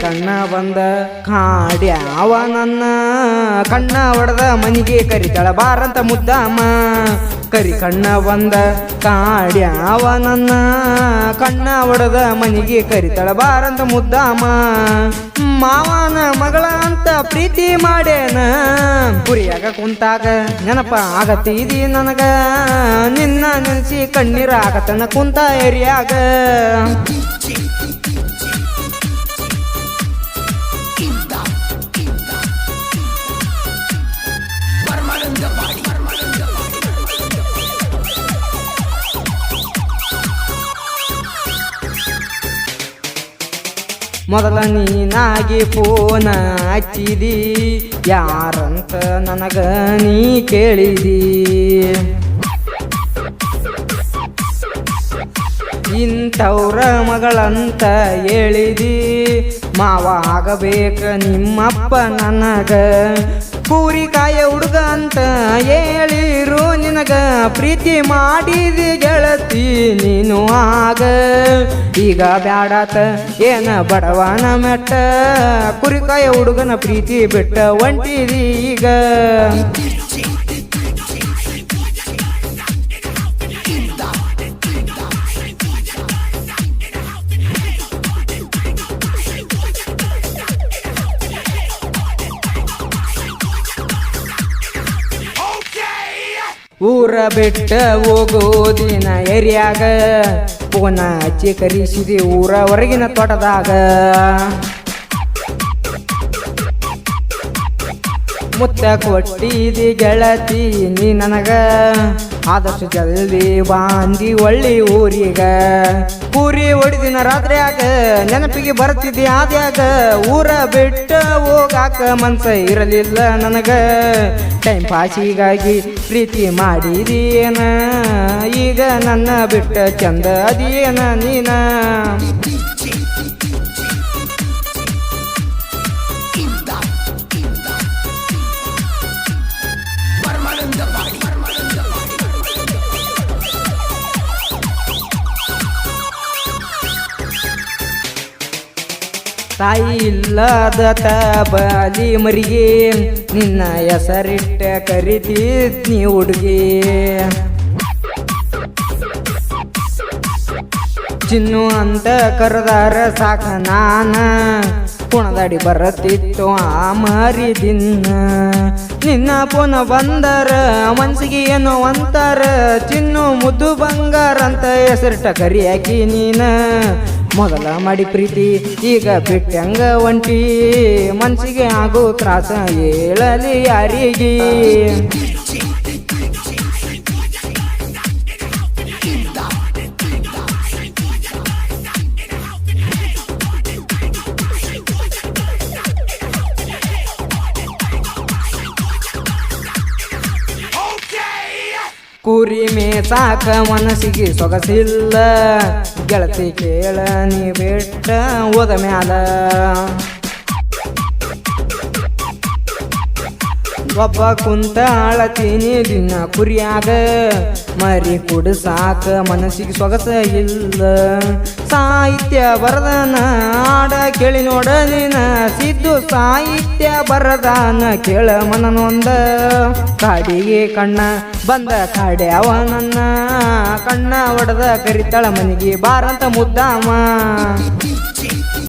ಕಣ್ಣ ಬಂದ ಕಾಡ್ಯಾವ ನನ್ನ ಕಣ್ಣ ಹೊಡೆದ ಮನಿಗೆ ಕರಿತಾಳ ಬಾರಂತ ಮುದ್ದಾಮ ಕರಿ ಕಣ್ಣ ಬಂದ ಕಾಡ್ಯಾವ ನನ್ನ ಕಣ್ಣ ಹೊಡೆದ ಮನಿಗೆ ಕರಿತಾಳ ಬಾರಂತ ಮುದ್ದಾಮ ಮಾವನ ಮಗಳ ಅಂತ ಪ್ರೀತಿ ಮಾಡೇನ ಕುರಿಯಾಗ ಕುಂತಾಗ ನೆನಪ ಆಗತ್ತೀದಿ ನನಗ ನಿನ್ನ ನೆನ್ಸಿ ಕಣ್ಣೀರ ಆಗತನ ಕುಂತ ಏರಿಯಾಗ ಮೊದಲ ನೀನಾಗಿ ಫೋನ ಹಚ್ಚಿದಿ ಯಾರಂತ ನನಗ ನೀ ಕೇಳಿದಿ ಇಂಥವ್ರ ಮಗಳಂತ ಹೇಳಿದಿ ಮಾವ ಆಗಬೇಕ ನಿಮ್ಮಪ್ಪ ನನಗ ಕೂರಿಕಾಯ ಹುಡುಗ ಅಂತ ಹೇಳಿರು ನಿನಗ ಪ್ರೀತಿ ಮಾಡಿದಿ ಗೆಳತಿ ನೀನು ಆಗ ಈಗ ಬ್ಯಾಡಾತ ಏನ ಬಡವನ ಮೆಟ್ಟ ಕುರಿಕಾಯ ಹುಡುಗನ ಪ್ರೀತಿ ಬಿಟ್ಟ ಹೊಂಟಿದಿ ಈಗ ಊರ ಬಿಟ್ಟ ಹೋಗೋದಿನ ಏರಿಯಾಗ ಪೋನ ಹಚ್ಚಿ ಕರಿಸಿದಿ ಊರ ಹೊರಗಿನ ತೋಟದಾಗ ಮುತ್ತ ಕೊಟ್ಟಿದಿ ಗೆಳತಿ ನೀ ನನಗ ಆದಷ್ಟು ಜಲ್ದಿ ಬಾಂದಿ ಒಳ್ಳಿ ಊರಿಗ ಕೂರಿ ಹೊಡಿದಿನ ರಾತ್ರಿಯಾಗ ನೆನಪಿಗೆ ಬರ್ತಿದ್ದಿ ಆದ್ಯಾಗ ಊರ ಬಿಟ್ಟ ಹೋಗಾಕ ಮನ್ಸ ಇರಲಿಲ್ಲ ನನಗ ಟೈಮ್ ಪಾಸಿಗಾಗಿ ಪ್ರೀತಿ ಮಾಡಿದೇನ ಈಗ ನನ್ನ ಬಿಟ್ಟ ಚಂದ ಅದೇನ ನೀನ ತಾಯಿ ಇಲ್ಲದ ಬಲಿ ಮರಿಗೆ ನಿನ್ನ ಹೆಸರಿಟ್ಟ ಕರಿತಿದ್ನಿ ಹುಡುಗಿ ಚಿನ್ನು ಅಂತ ಕರೆದಾರ ಸಾಕ ನಾನ ಕುಣದಾಡಿ ಬರತ್ತಿತ್ತು ಆ ಮರಿದಿನ್ನ ನಿನ್ನ ಪುನ ಬಂದರ ಮನ್ಸಿಗೆ ಏನೋ ಅಂತಾರ ಚಿನ್ನು ಮುದ್ದು ಬಂಗಾರ ಅಂತ ಹೆಸರಿಟ್ಟ ಕರಿಯಾಕಿ ನೀನ ಮೊದಲ ಮಾಡಿ ಪ್ರೀತಿ ಈಗ ಬಿಟ್ಟಂಗ ಒಂಟಿ ಮನ್ಸಿಗೆ ಆಗೋ ತ್ರಾಸ ಹೇಳಲಿ ಯಾರಿಗೆ ಕೂರಿ ಮೇಸಾಕ ಮನಸ್ಸಿಗೆ ಸೊಗಸಿಲ್ಲ ಗೆಳತಿ ಕೇಳ ನೀ ಬಿಟ್ಟ ಹೋದ ಮ್ಯಾಲ ಒಬ್ಬ ಕುಂತ ಅಳತೀನಿ ದಿನ ಕುರಿಯಾಗ ಮರಿ ಕುಡಿಸಾಕ ಮನಸ್ಸಿಗೆ ಸೊಗಸ ಇಲ್ಲ ಸಾಹಿತ್ಯ ಬರದಾನ ಆಡ ಕೇಳಿ ನೋಡ ನೀನ ಸಿದ್ದು ಸಾಹಿತ್ಯ ಬರದಾನ ಕೇಳ ಮನನೊಂದ ಕಾಡಿಗೆ ಕಣ್ಣ ಬಂದ ಕಾಡ್ಯಾವ ನನ್ನ ಕಣ್ಣ ಹೊಡೆದ ಕರಿತಾಳ ಮನಿಗೆ ಬಾರಂತ ಮುದ್ದಾಮ